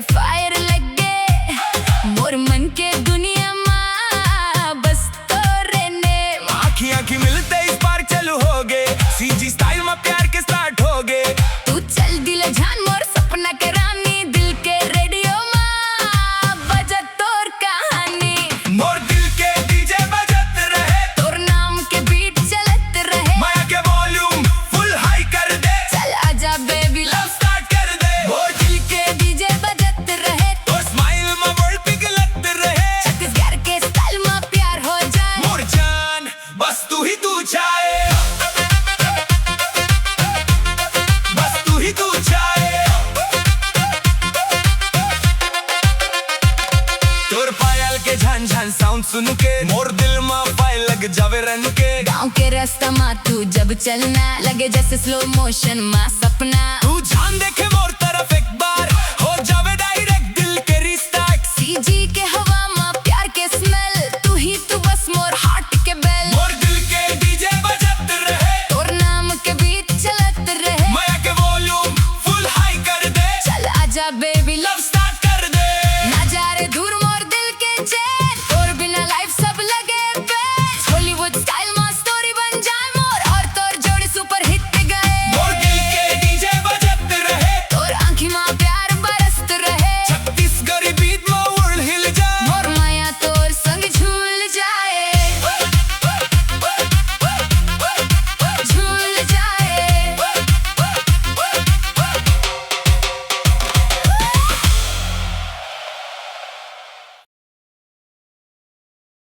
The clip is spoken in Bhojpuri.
के फायर लगे मोर मन के दुनिया में बस तोरे ने आँखी आँखी मिलते इस बार चलू हो गे सीजी स्टाइल में प्यार के स्टार्ट हो गे तू चल दिल जान मोर सपना के रानी दिल के रेडियो में बजत तोर कहानी मोर दिल के डीजे बजत रहे तोर नाम के बीट चलत रहे माया के वॉल्यूम फुल हाई कर दे चल आजा बेबी लव स्टार्ट कर दे मोर दिल के डीजे बजत रहे तो स्माइल में वर्ल्ड पिघलत रहे छत्तीसगढ़ के स्टाइल में प्यार हो जाए मोर जान बस तू ही तू चाहे बस तू ही तू चाहे तोर पायल के झन झन साउंड सुन के मोर दिल में पायल लग जावे रन के गाँव के रास्ता में तू जब चलना लगे जैसे स्लो मोशन में सपना तू जान देखे